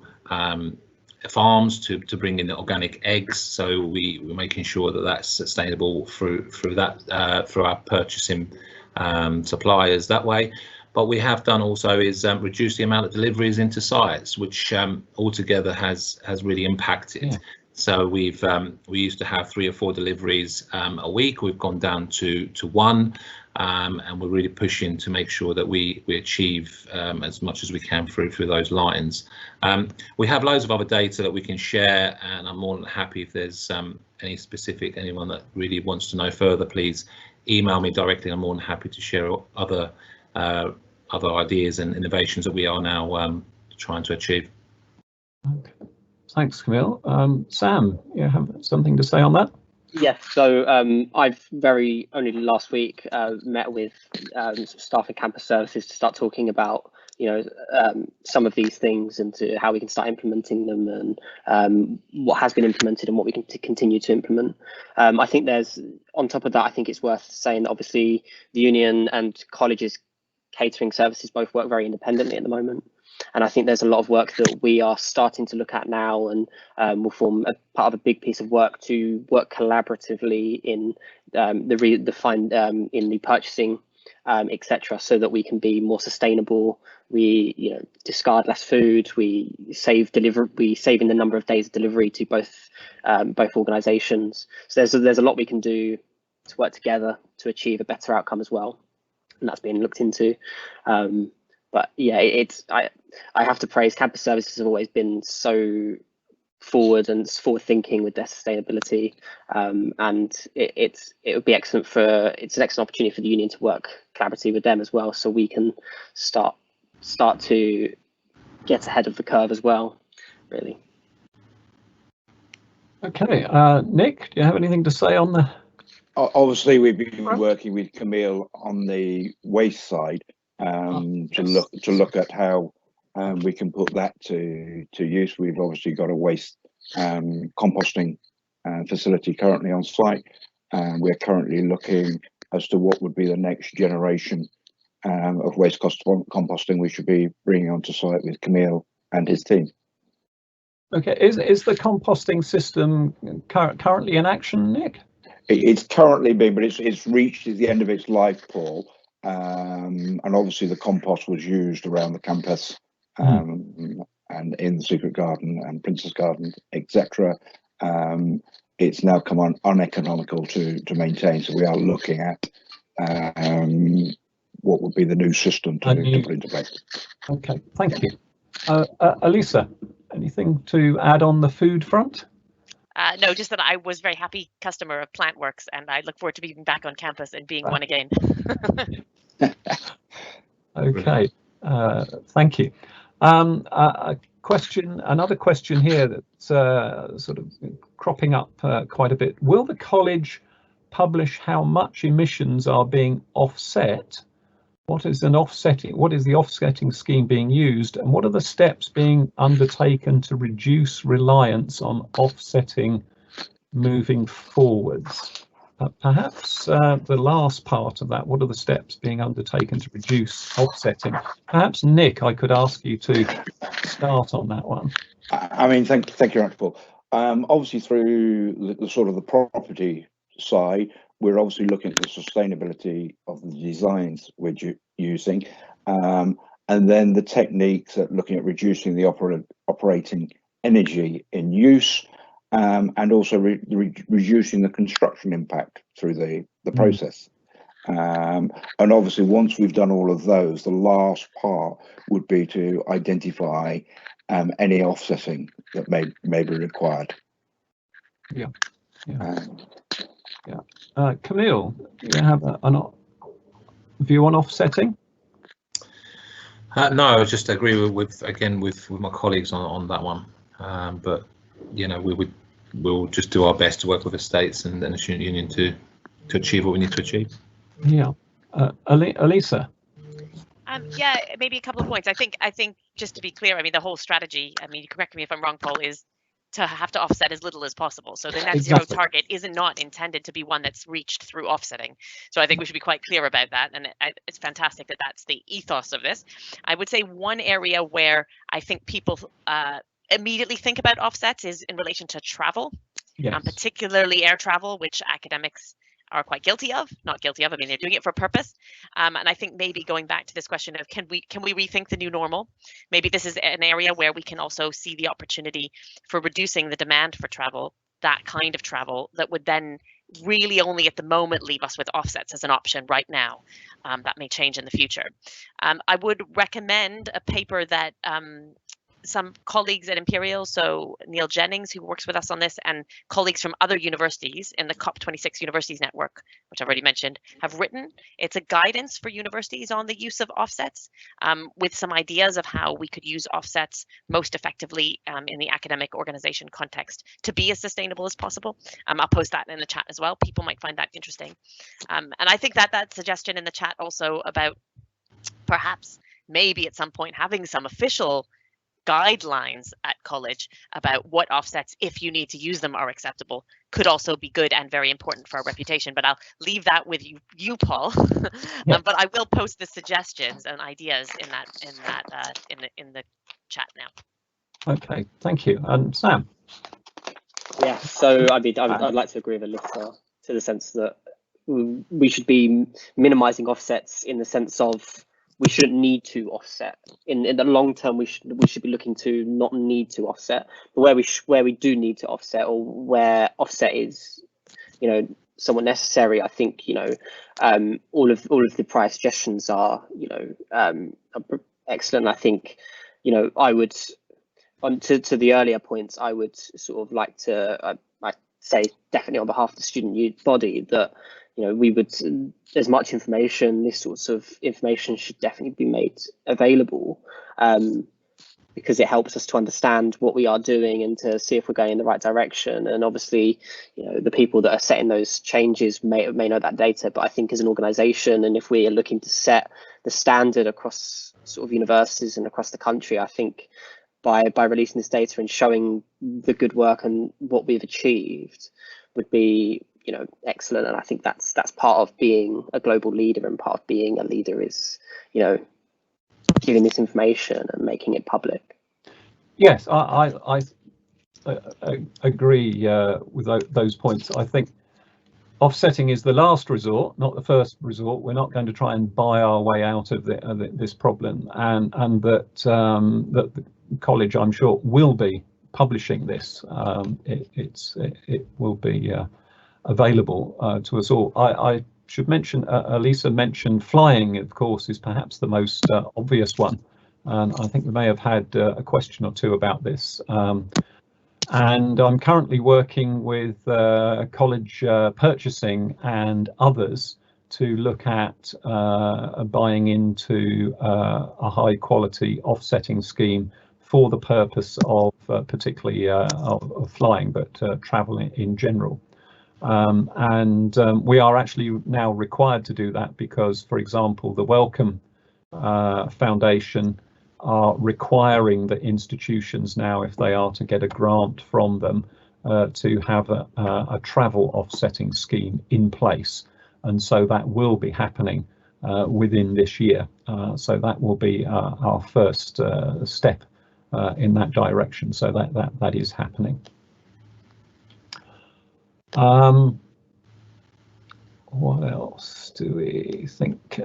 farms to bring in the organic eggs. So we're making sure that that's sustainable through our purchasing suppliers that way. But we have done also is reduce the amount of deliveries into sites, which altogether has really impacted. Yeah. So we used to have 3 or 4 deliveries a week. We've gone down to 1, and we're really pushing to make sure that we achieve as much as we can through those lines. We have loads of other data that we can share, and I'm more than happy if there's anyone that really wants to know further, please email me directly. I'm more than happy to share other ideas and innovations that we are now trying to achieve. Okay. Thanks, Camille. Sam, you have something to say on that? Yes, so I've only last week met with staff and campus services to start talking about some of these things and to how we can start implementing them, and what has been implemented and what we can continue to implement. I think on top of that, I think it's worth saying that obviously the union and colleges catering services both work very independently at the moment. And I think there's a lot of work that we are starting to look at now, and will form a part of a big piece of work to work collaboratively in in the purchasing, etc., so that we can be more sustainable. We discard less food. We save in the number of days of delivery to both organisations. So there's a lot we can do to work together to achieve a better outcome as well, and that's being looked into. But yeah, I have to praise campus services have always been so forward thinking with their sustainability, and it would be excellent it's an excellent opportunity for the union to work collaboratively with them as well, so we can start to get ahead of the curve as well, really. Okay, Nick, do you have anything to say on the? Obviously, we've been working with Camille on the waste side, to look at how we can put that to use. We've obviously got a waste composting facility currently on site, and we're currently looking as to what would be the next generation of waste composting we should be bringing onto site with Camille and his team. Okay, is the composting system currently in action, Nick? It's currently been, but it's reached the end of its life, Paul. And obviously the compost was used around the campus, and in the Secret Garden and Princess Garden, etc. It's now come uneconomical to maintain, so we are looking at what would be the new system to put into place. Okay, thank you. Elisa, anything to add on the food front? No, just that I was very happy customer of Plantworks, and I look forward to being back on campus and being one again. Okay, thank you. Another question here that's sort of cropping up quite a bit. Will the college publish how much emissions are being offset? What is the offsetting scheme being used, and what are the steps being undertaken to reduce reliance on offsetting moving forwards? Perhaps the last part of that, what are the steps being undertaken to reduce offsetting? Perhaps Nick, I could ask you to start on that one. I mean, thank you very much, Paul. Obviously through the sort of the property side, we're obviously looking at the sustainability of the designs we're using, and then the techniques at looking at reducing the operating energy in use, and also reducing the construction impact through the process. And obviously, once we've done all of those, the last part would be to identify any offsetting that may be required. Yeah. Camille, do you have a view on offsetting? No, I just agree with my colleagues on that one. But we'll just do our best to work with the states and the student union to achieve what we need to achieve. Yeah, Elisa. Yeah, maybe a couple of points. I think just to be clear, I mean, the whole strategy, I mean, correct me if I'm wrong, Paul, is to have to offset as little as possible. So the net zero target is not intended to be one that's reached through offsetting. So I think we should be quite clear about that. And it's fantastic that that's the ethos of this. I would say one area where I think people immediately think about offsets is in relation to travel, particularly air travel, which academics are quite guilty of, not guilty of, I mean, they're doing it for a purpose. And I think maybe going back to this question of can we rethink the new normal? Maybe this is an area where we can also see the opportunity for reducing the demand for travel, that kind of travel that would then really only at the moment leave us with offsets as an option right now. That may change in the future. I would recommend a paper that some colleagues at Imperial, so Neil Jennings, who works with us on this, and colleagues from other universities in the COP26 Universities Network, which I've already mentioned, have written. It's a guidance for universities on the use of offsets, with some ideas of how we could use offsets most effectively in the academic organization context to be as sustainable as possible. I'll post that in the chat as well. People might find that interesting. And I think that suggestion in the chat also about perhaps maybe at some point having some official guidelines at college about what offsets, if you need to use them, are acceptable, could also be good and very important for our reputation. But I'll leave that with you Paul. Yeah. But I will post the suggestions and ideas in the chat now. Okay, thank you. And Sam? Yeah, so I mean, I'd like to agree with Alyssa to the sense that we should be minimizing offsets in the sense of we shouldn't need to offset. In the long term, we should be looking to not need to offset. But where we do need to offset, or where offset is, somewhat necessary, I think all of the prior suggestions are excellent. I think I would, to the earlier points, I would sort of like to I say definitely on behalf of the student youth body that we would, as much information, this sorts of information should definitely be made available, because it helps us to understand what we are doing and to see if we're going in the right direction. And obviously, the people that are setting those changes may know that data, but I think as an organisation, and if we are looking to set the standard across sort of universities and across the country, I think by releasing this data and showing the good work and what we've achieved would be excellent. And I think that's part of being a global leader, and part of being a leader is giving this information and making it public. Yes, I agree with those points. I think offsetting is the last resort, not the first resort. We're not going to try and buy our way out of this problem, and that the college, I'm sure, will be publishing this. It will be available to us all. I should mention, Elisa mentioned flying, of course, is perhaps the most obvious one. And I think we may have had a question or two about this. And I'm currently working with college purchasing and others to look at buying into a high quality offsetting scheme for the purpose of particularly of flying, but travel in general. We are actually now required to do that because, for example, the Wellcome Foundation are requiring that institutions now, if they are to get a grant from them, to have a travel offsetting scheme in place. And so that will be happening within this year. So that will be our first step in that direction. So that is happening. What else do we think?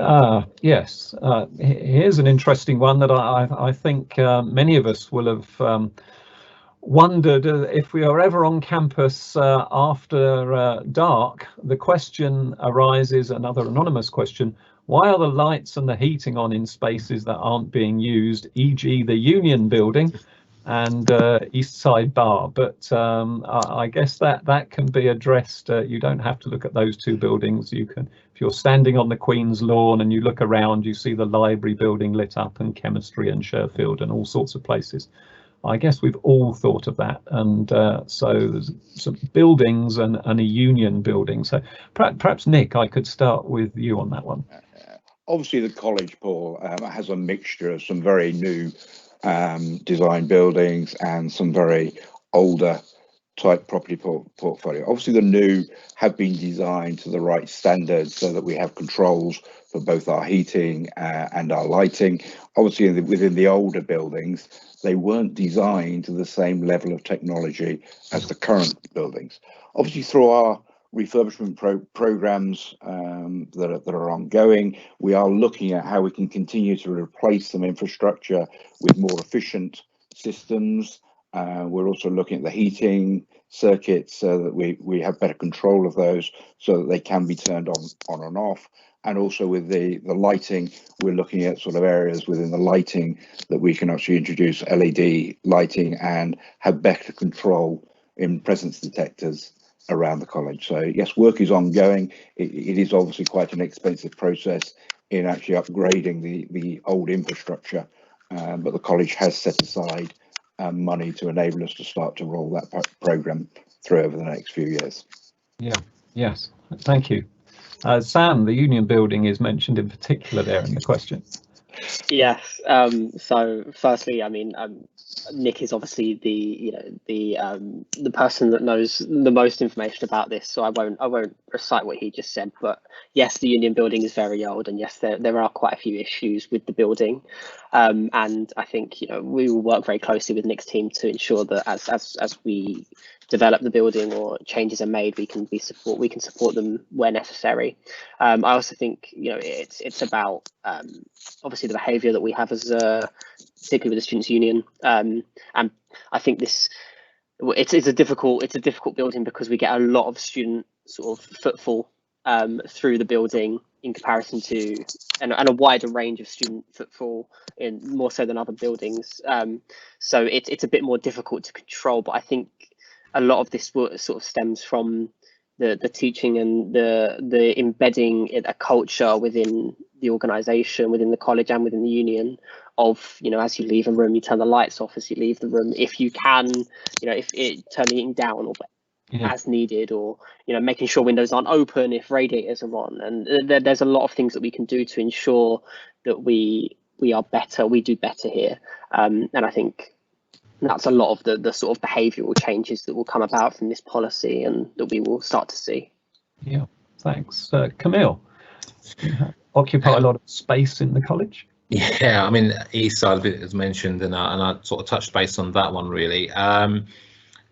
Yes, here's an interesting one that I think many of us will have wondered if we are ever on campus after dark. The question arises, another anonymous question: why are the lights and the heating on in spaces that aren't being used, e.g. the Union Building and East Side Bar? But I guess that can be addressed. You don't have to look at those two buildings. You can, if you're standing on the Queen's Lawn and you look around, you see the library building lit up, and chemistry and Sherfield and all sorts of places. I guess we've all thought of that. And so there's some buildings and a Union Building. So perhaps Nick, I could start with you on that one. Obviously the college, Paul, has a mixture of some very new design buildings and some very older type property portfolio. Obviously the new have been designed to the right standards so that we have controls for both our heating and our lighting. Obviously within the older buildings, they weren't designed to the same level of technology as the current buildings. Obviously through our refurbishment programs that are ongoing, we are looking at how we can continue to replace some infrastructure with more efficient systems. We're also looking at the heating circuits so that we have better control of those so that they can be turned on and off. And also with the lighting, we're looking at sort of areas within the lighting that we can actually introduce LED lighting and have better control in presence detectors around the college. So yes, work is ongoing. It is obviously quite an expensive process in actually upgrading the old infrastructure, but the college has set aside money to enable us to start to roll that program through over the next few years. Yeah, yes, thank you. Sam, the Union Building is mentioned in particular there in the question. Yes. So firstly, I mean, Nick is obviously the person that knows the most information about this. So I won't recite what he just said. But yes, the union building is very old, and yes, there are quite a few issues with the building. And I think we will work very closely with Nick's team to ensure that as we develop the building or changes are made, we can support them where necessary. I also think it's about obviously the behaviour that we have as particularly with the students' union, and I think it's a difficult building because we get a lot of student sort of footfall through the building in comparison to and a wider range of student footfall in more so than other buildings. So it's a bit more difficult to control, but I think a lot of this sort of stems from the teaching and the embedding a culture within the organisation, within the college and within the union of, as you leave a room, you turn the lights off as you leave the room. If you can, if it turn the heating down or as needed, or, making sure windows aren't open if radiators are on. And there's a lot of things that we can do to ensure that we are better, we do better here. And I think that's a lot of the sort of behavioural changes that will come about from this policy and that we will start to see. Yeah, thanks. Camille, you occupy a lot of space in the college. Yeah, I mean, east side of it is mentioned, and I sort of touched base on that one really.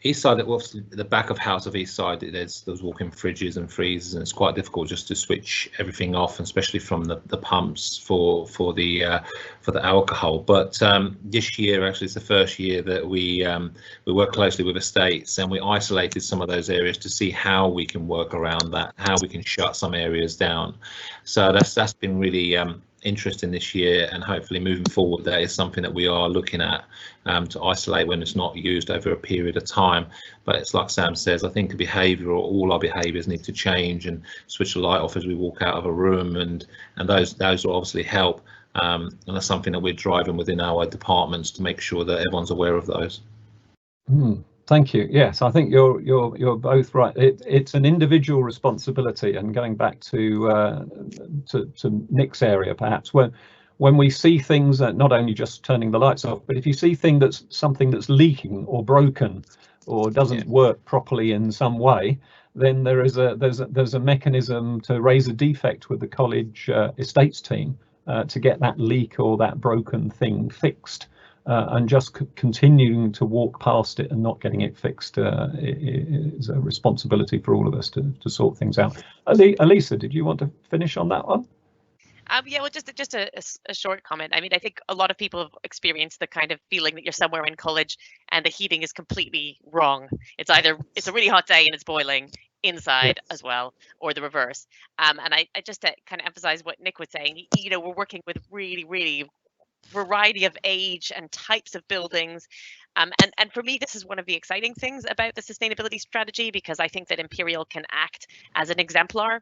East side, obviously the back of house of east side, there's walk-in fridges and freezers, and it's quite difficult just to switch everything off, especially from the pumps for the alcohol. But this year actually is the first year that we work closely with estates, and we isolated some of those areas to see how we can work around that, how we can shut some areas down. So that's been really interesting this year, and hopefully moving forward that is something that we are looking at to isolate when it's not used over a period of time. But it's like Sam says, I think all our behaviours need to change, and switch the light off as we walk out of a room, and those will obviously help, and that's something that we're driving within our departments to make sure that everyone's aware of those. Thank you. Yes, I think you're both right. It's an individual responsibility, and going back to Nick's area, perhaps when we see things that not only just turning the lights off, but if you see something that's leaking or broken or doesn't work properly in some way, then there's a mechanism to raise a defect with the college estates team to get that leak or that broken thing fixed. And just continuing to walk past it and not getting it fixed is a responsibility for all of us to sort things out. Elisa, did you want to finish on that one? Yeah, well, just a short comment. I mean, I think a lot of people have experienced the kind of feeling that you're somewhere in college and the heating is completely wrong. It's either it's a really hot day and it's boiling inside as well, or the reverse. And I just to kind of emphasize what Nick was saying, we're working with really variety of age and types of buildings, and for me this is one of the exciting things about the sustainability strategy, because I think that Imperial can act as an exemplar.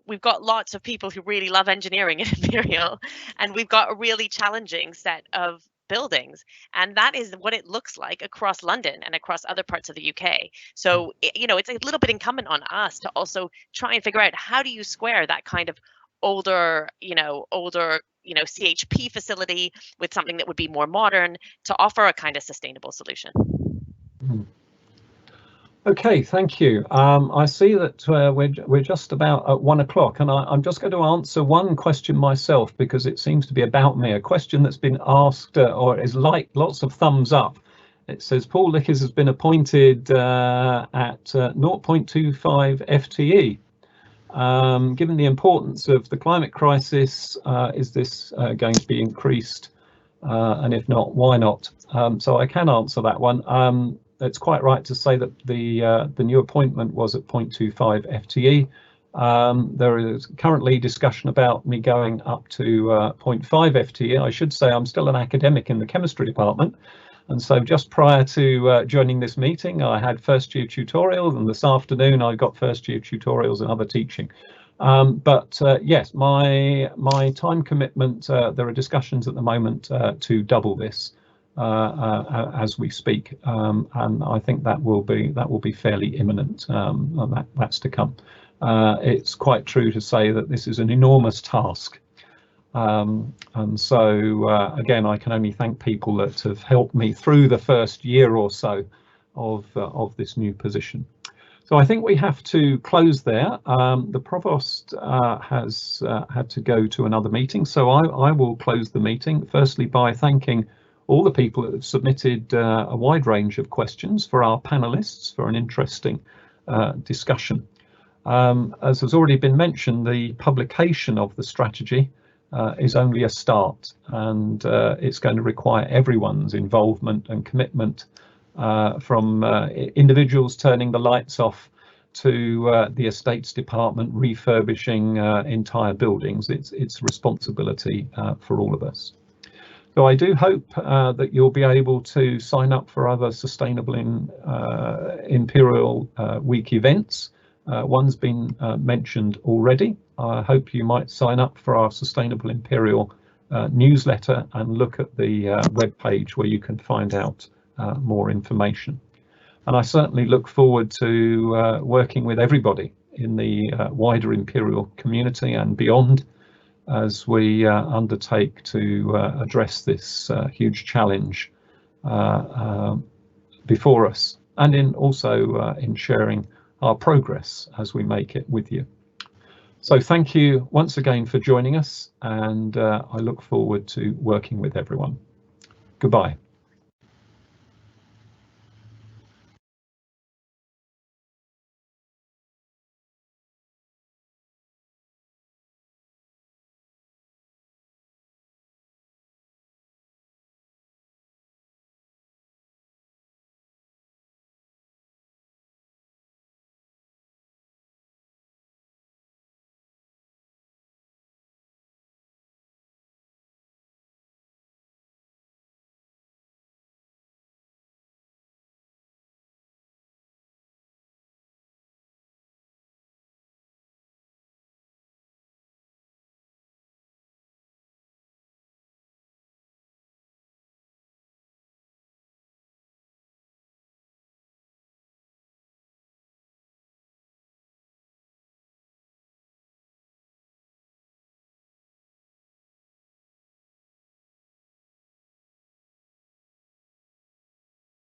We've got lots of people who really love engineering at Imperial, and we've got a really challenging set of buildings, and that is what it looks like across London and across other parts of the UK. So it's a little bit incumbent on us to also try and figure out, how do you square that kind of older CHP facility with something that would be more modern to offer a kind of sustainable solution. Okay, thank you. I see that we're just about at 1 o'clock, and I'm just going to answer one question myself, because it seems to be about me. A question that's been asked or is like lots of thumbs up. It says Paul Lickiss has been appointed at 0.25 FTE. Given the importance of the climate crisis, is this going to be increased? And if not, why not? So I can answer that one. It's quite right to say that the new appointment was at 0.25 FTE. There is currently discussion about me going up to 0.5 FTE. I should say I'm still an academic in the chemistry department. And so just prior to joining this meeting, I had first year tutorials, and this afternoon I got first year tutorials and other teaching. But yes, my time commitment, there are discussions at the moment to double this as we speak, and I think that will be fairly imminent, and that's to come. It's quite true to say that this is an enormous task. And so again, I can only thank people that have helped me through the first year or so of this new position. So I think we have to close there. The Provost has had to go to another meeting, so I will close the meeting, firstly by thanking all the people that have submitted a wide range of questions for our panelists for an interesting discussion. As has already been mentioned, the publication of the strategy is only a start, and it's going to require everyone's involvement and commitment, from individuals turning the lights off to the estates department refurbishing entire buildings. It's a responsibility for all of us. So I do hope that you'll be able to sign up for other Sustainable Imperial Week events. One's been mentioned already. I hope you might sign up for our Sustainable Imperial newsletter and look at the web page where you can find out more information. And I certainly look forward to working with everybody in the wider Imperial community and beyond as we undertake to address this huge challenge before us, and also in sharing our progress as we make it with you. So thank you once again for joining us, and I look forward to working with everyone. Goodbye.